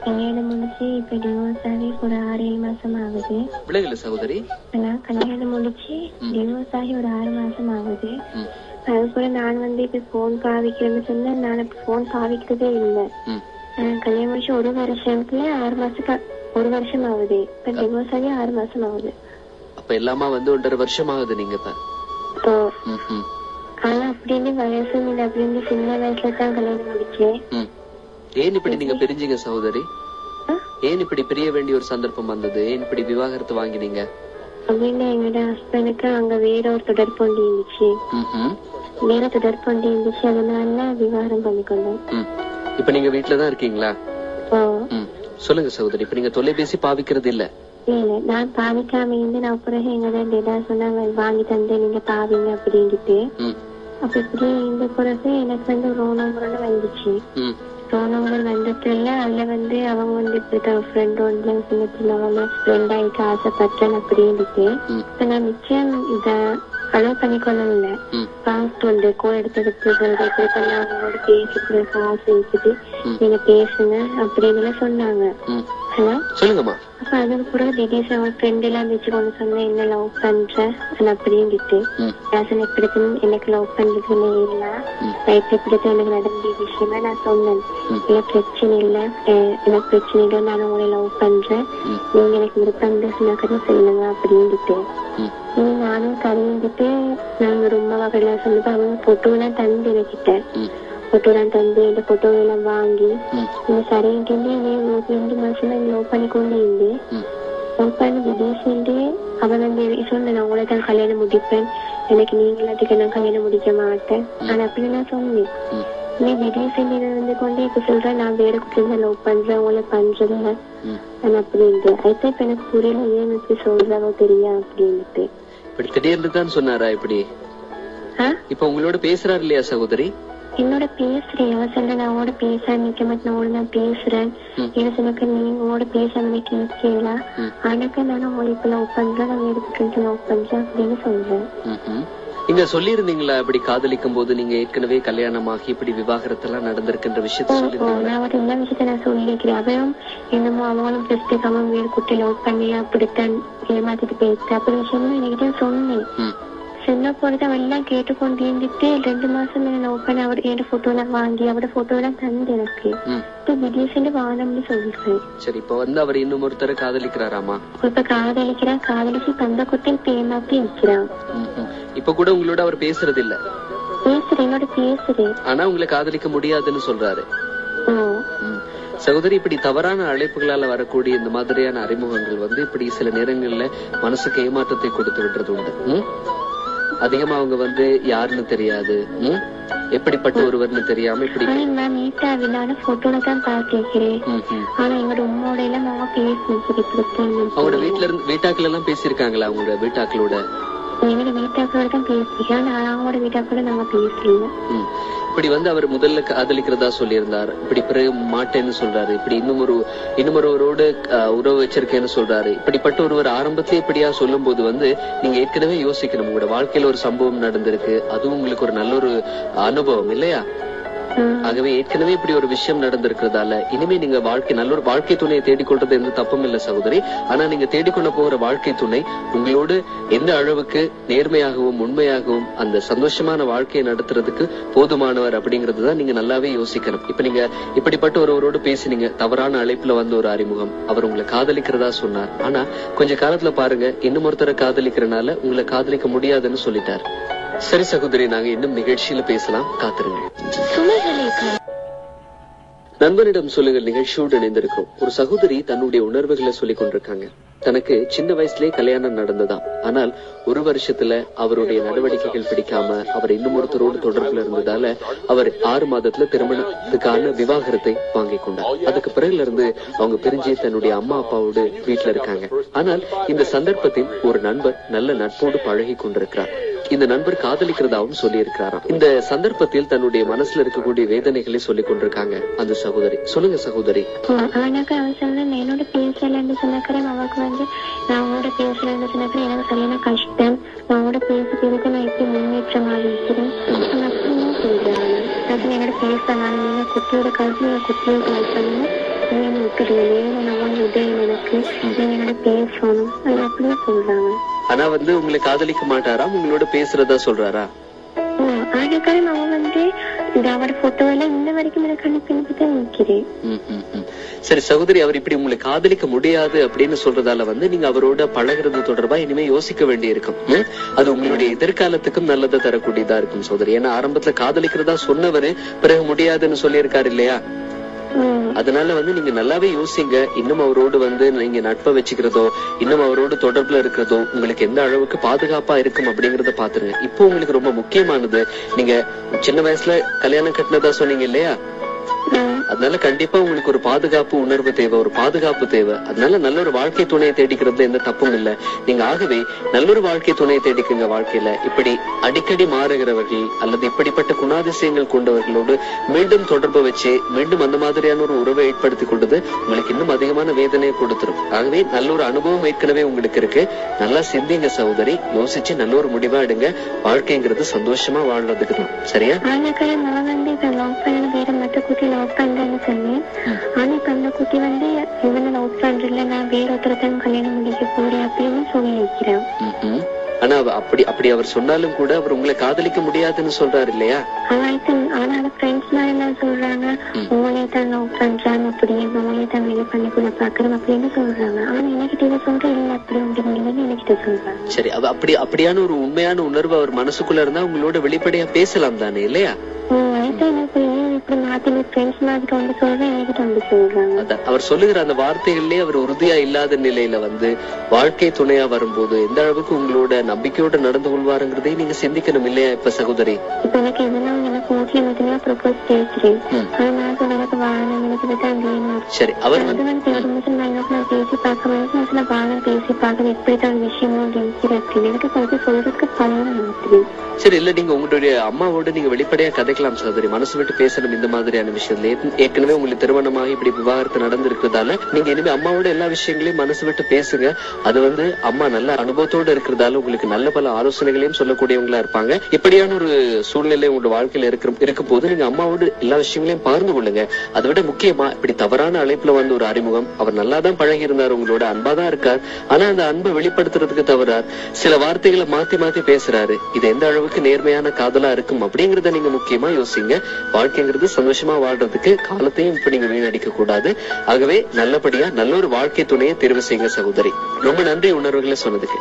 கல்யாணம் முடிச்சு இப்ப டிவோர்ஸ் ஆகி ஒரு 6-7 மாசம் ஆகுது. விலகல சகோதரி. கல்யாணம் முடிச்சு டிவோர்ஸ் ஆகி ஒரு 6 மாசம் ஆகுது. அதுபோல நான் இப்ப போன் பாவிக்கிறேன்னு சொன்னா நான் இப்ப போன் பாவிக்கிறதே இல்லை. கல்யாணம் முடிச்சு 1 வருஷத்துல 6 மாசம் 1 வருஷம் ஆகுது. இப்ப டிவோர்ஸ் ஆகி 6 மாசம் ஆகுது. அப்ப எல்லாமா 1.5 வருஷம் ஆகுது நீங்க இப்ப. ஆனா அப்படின்னு வயசு அப்படின்னு சின்ன வயசுல தான் கல்யாணம் முடிச்சேன். ஏன் இப்படி நீங்க பிரிஞ்சீங்க சகோதரி? ஏன் இப்படி பிரிய வேண்டிய ஒரு சந்தர்ப்பம் வந்தது? ஏன் இப்படி விவாகரத்து வாங்கினீங்க? அப்படின்னு எங்களோட ஹஸ்பண்டுக்கு அங்க வேற ஒரு தொடர்பு இருந்துச்சு. அதனால விவாகரம் பண்ணிக்கொண்டோம். இப்ப நீங்க வீட்டுலதான் இருக்கீங்களா? சொல்லுங்க சகோதரி. இப்ப நீங்க தொலைபேசி பாவிக்கிறது இல்ல? இல்ல, நான் பாவிக்காம இருந்து நான் பிறகு எங்க சொன்னாங்க வாங்கி தந்து நீங்க பாவிங்க அப்படின்ட்டு. அப்ப இப்படி இந்த பிறகு எனக்கு ரோனோமுறை வந்துச்சு. ரோனோமுறை வந்ததுல அதுல அவங்க இப்படி ஃப்ரெண்ட் ஒன்று சின்னத்துல ஃப்ரெண்ட் ஆயிட்டு ஆசைப்பட்டேன் அப்படின்ட்டு. இப்ப நான் நிச்சயம் இத அலோவ் பண்ணிக்கொள்ள பாஸ்ட் கோ எடுத்து அவங்களோட பேசுறது காசு இருக்குது நீங்க பேசுங்க அப்படின்னு சொன்னாங்க. ஹலோ சொல்லுங்கம்மா. அப்ப அதுக்கு கூட திடீர்னு அவங்க ஃப்ரெண்ட் எல்லாம் வச்சு கொண்டு சொன்ன என்ன லவ் பண்றேன் அப்படின்ட்டு எப்படி எனக்கு லவ் பண்றதுன்னு இல்ல லைஃப் எப்படி எனக்கு நடந்த விஷயமா நான் சொன்னேன். எனக்கு பிரச்சனை இல்லை, எனக்கு பிரச்சனை இல்லை, நான் உங்களை லவ் பண்றேன், நீங்க எனக்கு விருப்பம் சொன்னாக்கன்னு சொல்லுங்க அப்படின்ட்டு. நானும் கரைந்துட்டு நாங்க ரொம்ப வகையெல்லாம் சொல்லிட்டு அவங்க போட்டோ எல்லாம் தந்து வச்சுட்டேன். போட்டோ எல்லாம் தந்து இந்த போட்டோ எல்லாம் வாங்கி இந்த சரின்ட்டு 2 மாசம் தான் லவ் பண்ணி கொண்டு இருந்து லவ் பண்ணி திடீர்னு அவன் சொன்னேன் உங்களை தான் கல்யாணம் முடிப்பேன், எனக்கு நீங்க எல்லாத்துக்கு நான் கல்யாணம் முடிக்க மாட்டேன் ஆனா அப்படி நான் சொன்னேன். நீ திடீர்னு கொண்டு இப்ப சொல்றேன் நான் வேற குட்டில லவ் பண்றேன் உங்களை பண்றேன் அப்படின்ட்டு. அதுதான் இப்ப எனக்கு புரியல ஏன் இப்படி சொல்றாவோ தெரியா அப்படின்ட்டு. இப்படி திடீர்னு தான் சொன்னாரா? இப்படி இப்ப உங்களோட பேசுறாரு இல்லையா சகோதரி? என்னோட பேசுறேன் சொல்ல நான் உங்களோட பேச நிக்க மாட்டேன், உங்களோட நான் பேசுறேன் என்ன சொன்னாக்க நீங்க உங்களோட பேச நிக்கல ஆனாக்கா நானும் உங்களை இப்ப லவ் பண்றேன் நான் எடுத்துட்டு லவ் பண்றேன் அப்படின்னு சொல்றேன். நீங்க சொல்லி இருந்தீங்களா இப்படி காதலிக்கும் போது நீங்க ஏற்கனவே கல்யாணமாகி இப்படி விவாகரத்து எல்லாம் நடந்திருக்கின்ற விஷயத்த நான் ஒரு எல்லா விஷயத்த நான் சொல்லிக்கிறேன். அவரும் என்னமோ அவங்களும் பிரஸ்டுக்கு அவன் வேறு குட்டி லவ் பண்ணி அப்படித்தான் ஏமாத்திட்டு பேசு அப்படி விஷயம் என்கிட்ட சொன்னேன். சொன்ன பொழுது அவன் எல்லாம் கேட்டுக்கொண்டு இருந்துட்டு 2 மாசம் லவ் பண்ண அவர் என் போட்டோ எல்லாம் வாங்கி அவரோட போட்டோ எல்லாம் தந்து எனக்கு திடீர்னு வானம்னு சொல்லிருக்கேன். சரி, இப்ப அவர் இன்னும் ஒருத்தர காதலிக்கிறாராமா? இப்ப காதலிக்கிறான், காதலிச்சு தந்த குட்டில் பேமாத்தி வைக்கிறான். இப்ப கூட உங்களோட அவர் பேசுறது இல்ல? பேசுறேன், என்னோட பேசுறேன். ஆனா உங்களை காதலிக்க முடியாதுன்னு சொல்றாரு. சகோதரி, இப்படி தவறான அழைப்புகளால வரக்கூடிய இந்த மாதிரியான அறிமுகங்கள் இப்படி சில நேரங்கள்ல மனசுக்கு ஏமாற்றத்தை கொடுத்து விடுறது உண்டு. அதிகமா அவங்க யாருன்னு தெரியாது, எப்படிப்பட்ட ஒருவர்னு தெரியாம இப்படி போட்டோல தான் பாத்துக்கிறேன். ஆனா எங்களோட உம்மோட எல்லாம் நாங்க பேசணும். அவங்களோட வீட்டாக்கள் எல்லாம் பேசிருக்காங்களா? அவங்களோட வீட்டாக்களோட எங்களோட வீட்டாக்களோட தான் பேசிக்கிறோம், அவங்களோட வீட்டாக்களோட நாங்க பேசல. இப்படி அவர் முதல்ல காதலிக்கிறதா சொல்லியிருந்தார், இப்படி பிறகு மாட்டேன்னு சொல்றாரு, இப்படி இன்னுமொருவரோடு உறவு வச்சிருக்கேன்னு சொல்றாரு. இப்படிப்பட்ட ஒருவர் ஆரம்பத்திலே இப்படியா சொல்லும் போது நீங்க ஏற்கனவே யோசிக்கணும், உங்களோட வாழ்க்கையில ஒரு சம்பவம் நடந்திருக்கு, அதுவும் உங்களுக்கு ஒரு நல்ல ஒரு அனுபவம் இல்லையா? ஆகவே ஏற்கனவே இப்படி ஒரு விஷயம் நடந்திருக்கிறதால இனிமே நீங்க நல்ல ஒரு வாழ்க்கை துணையை தேடிக்கொள்றது எந்த தப்பும் இல்ல சகோதரி. ஆனா நீங்க தேடிக்கொள்ள போகிற வாழ்க்கை துணை உங்களோடு எந்த அளவுக்கு நேர்மையாகவும் உண்மையாகவும் அந்த சந்தோஷமான வாழ்க்கையை நடத்துறதுக்கு போதுமானவர் அப்படிங்கறதுதான் நீங்க நல்லாவே யோசிக்கணும். இப்ப நீங்க இப்படிப்பட்ட ஒருவரோடு பேசினீங்க, தவறான அழைப்புல ஒரு அறிமுகம், அவர் உங்களை காதலிக்கிறதா சொன்னார். ஆனா கொஞ்ச காலத்துல பாருங்க, இன்னும் ஒருத்தரை காதலிக்கிறனால உங்களை காதலிக்க முடியாதுன்னு சொல்லிட்டார். சரி சகோதரி, நாங்க இன்னும் நிகழ்ச்சியில பேசலாம், காத்துருங்க. நண்பனிடம் சொல்லுங்கள் நிகழ்ச்சியோடு இணைந்திருக்கிறோம். ஒரு சகோதரி தன்னுடைய உணர்வுகளை சொல்லிக் கொண்டிருக்காங்க. தனக்கு சின்ன வயசுலயே கல்யாணம் நடந்ததாம். ஆனால் 1 வருஷத்துல அவருடைய நடவடிக்கைகள் பிடிக்காம அவர் இன்னும் ஒருத்தரோடு தொடர்புல இருந்ததால அவர் 6 மாதத்துல திருமணத்துக்கான விவாகரத்தை வாங்கி கொண்டார். அதுக்கு பிறகுல இருந்து அவங்க பிரிஞ்சு தன்னுடைய அம்மா அப்பாவோடு வீட்டுல இருக்காங்க. ஆனால் இந்த சந்தர்ப்பத்தில் ஒரு நண்பர் நல்ல நட்போடு பழகி கொண்டிருக்கிறார். இந்த நண்பர் காதலிக்கிறதாவும் சொல்லி இருக்கிறாராம். இந்த சந்தர்ப்பத்தில் தன்னுடைய மனசுல இருக்கக்கூடிய வேதனைகளை சொல்லிக் கொண்டிருக்காங்க அந்த சகோதரி. சொல்லுங்க சகோதரி. என்னோட பேசலன்னு சொன்னாக்கிறேன், அவருக்கு நான் உங்களோட பேசலன்னு சொன்னாக்கிறேன், எனக்கு சரியான கஷ்டம், நான் உங்களோட பேசுறதுக்கு நான் எப்படி முன்னேற்றமாக இருக்கிறேன் அப்படின்னு சொல்றேன். என்னோட பேசலாம், நீங்க குட்டியோட கல்வி குட்டியோட கல்வி தெரியல, நான் உதயம் எனக்கு நீங்க என்னோட பேசணும் அது அப்படியே சொல்றாங்க. ஆனா உங்களை காதலிக்க மாட்டாரா, உங்களோட பேசுறதா சொல்றாரா? அதுக்காக நான் இந்த அவரோட போட்டோ எல்லாம் இன்ன வரைக்கும் எனக்கு அனுப்பிதான் நிக்கிறேன். சரி சகோதரி, அவர் இப்படி உங்களை காதலிக்க முடியாது அப்படின்னு சொல்றதால நீங்க அவரோட பழகிறது தொடர்பா இனிமே யோசிக்க வேண்டி இருக்கும். அது உங்களுடைய எதிர்காலத்துக்கும் நல்லதை தரக்கூடியதா இருக்கும் சகோதரி. ஏன்னா ஆரம்பத்துல காதலிக்கிறதா சொன்னவரு பிறகு முடியாதுன்னு சொல்லியிருக்காரு இல்லையா? அதனால நீங்க நல்லாவே யோசிங்க. இன்னும் அவரோடு நீங்க நட்பை வச்சுக்கிறதோ இன்னும் அவரோடு தொடர்புல இருக்கிறதோ உங்களுக்கு எந்த அளவுக்கு பாதுகாப்பா இருக்கும் அப்படிங்கறத பாத்துருங்க. இப்போ உங்களுக்கு ரொம்ப முக்கியமானது, நீங்க சின்ன வயசுல கல்யாணம் கட்டினதா சொன்னீங்க இல்லையா? அதனால கண்டிப்பா உங்களுக்கு ஒரு பாதுகாப்பு உணர்வு தேவை, ஒரு பாதுகாப்பு தேவை. அதனால நல்ல ஒரு வாழ்க்கை துணையை தேடிக்கிறது எந்த தப்பும் இல்ல. நீங்க ஆகவே நல்ல ஒரு வாழ்க்கை துணையை தேடிக்குங்க. வாழ்க்கையில இப்படி அடிக்கடி மாறுகிறவர்கள் அல்லது இப்படிப்பட்ட குணாதிசயங்கள் கொண்டவர்களோடு மீண்டும் தொடர்பு வச்சு மீண்டும் அந்த மாதிரியான ஒரு உறவை ஏற்படுத்தி கொண்டது உங்களுக்கு இன்னும் அதிகமான வேதனையை கொடுத்துரும். ஆகவே நல்ல ஒரு அனுபவம் ஏற்கனவே உங்களுக்கு இருக்கு. நல்லா சிந்திங்க சகோதரி, யோசிச்சு நல்ல ஒரு முடிவா எடுங்க. வாழ்க்கைங்கிறது சந்தோஷமா வாழ்றதுக்கு தான். சரியா? லவ் பண்றேன்னு சொன்னேன். ஆனா இப்ப அந்த குட்டி இவனை லவ் பண்றல, நான் வேற ஒருத்தர் கல்யாணம் முடிக்க போறேன் அப்படின்னு சொல்லி வைக்கிறேன். ஆனா அப்படி அவர் சொன்னாலும் கூட அவர் உங்களை காதலிக்க முடியாதுன்னு சொல்றாரு இல்லையா? ஆனா ஃப்ரெண்ட்ஸ் எல்லாம் என்ன சொல்றாங்க, உங்களே தான் லவ் பண்றாங்க, அப்படியே உங்களே தான் வெளியே பண்ணி கூட பாக்குறோம் அப்படின்னு சொல்றாங்க. ஆனா எனக்கிட்ட சொல்ற இல்ல அப்படி அப்படிங்கிறது எனக்கிட்ட சொல்றாங்க. சரி, அப்படியான ஒரு உண்மையான உணர்வு அவர் மனசுக்குள்ள இருந்தா உங்களோட வெளிப்படையா பேசலாம் தானே இல்லையா? அவர் சொல்லுகிற அந்த வார்த்தைகள்லயே அவர் உறுதியா இல்லாத நிலையில வாழ்க்கை துணையா வரும்போது எந்த அளவுக்கு உங்களோட நம்பிக்கையோட நடந்து கொள்வாருங்கிறதை நீங்க சிந்திக்கணும் இல்லையா? இப்ப சகோதரி, சரி, அவர் பேசி பார்க்க எப்படித்தான் விஷயமும் எனக்கு கொஞ்சம் சொல்றதுக்கு பணம். சரி, இல்ல நீங்க உங்களுடைய அம்மாவோட நீங்க வெளிப்படையா கதைக்கலாம் சகோதரி. மனசு விட்டு பேசணும் இந்த மாதிரியான விஷயத்துல. ஏற்கனவே உங்களுக்கு திருமணமாகி இப்படி விவாகரத்து நடந்திருக்கிறதால நீங்க இனிமே அம்மாவோட எல்லா விஷயங்களையும் மனசு விட்டு பேசுங்க. அது அம்மா நல்ல அனுபவத்தோட இருக்கிறதால உங்களுக்கு நல்ல பல ஆலோசனைகளையும் சொல்லக்கூடியவங்களா இருப்பாங்க. இப்படியான ஒரு சூழ்நிலை உங்களோட வாழ்க்கையில இருக்கும் போது நீங்க அம்மாவோட எல்லா விஷயங்களையும் பகிர்ந்து கொள்ளுங்க. அதை விட முக்கியமா இப்படி தவறான அழைப்புல ஒரு அறிமுகம், அவர் நல்லாதான் பழகி இருந்தார், உங்களோட அன்பாதான் இருக்கார். ஆனா அந்த அன்பை வெளிப்படுத்துறதுக்கு தவறார், சில வார்த்தைகளை மாத்தி பேசுறாரு. இது எந்த அளவுக்கு நேர்மையான காதலா இருக்கும் அப்படிங்கறத நீங்க முக்கியமா யோசிங்க. வாழ்க்கைங்கிறது சந்தோஷமா வாழ்றதுக்கு காலத்தையும் இப்ப நீங்க வீணடிக்க கூடாது. ஆகவே நல்லபடியா நல்ல ஒரு வாழ்க்கை துணையை தேர்வு செய்யுங்க சகோதரி. ரொம்ப நன்றி உணர்வுகளை சொன்னதுக்கு.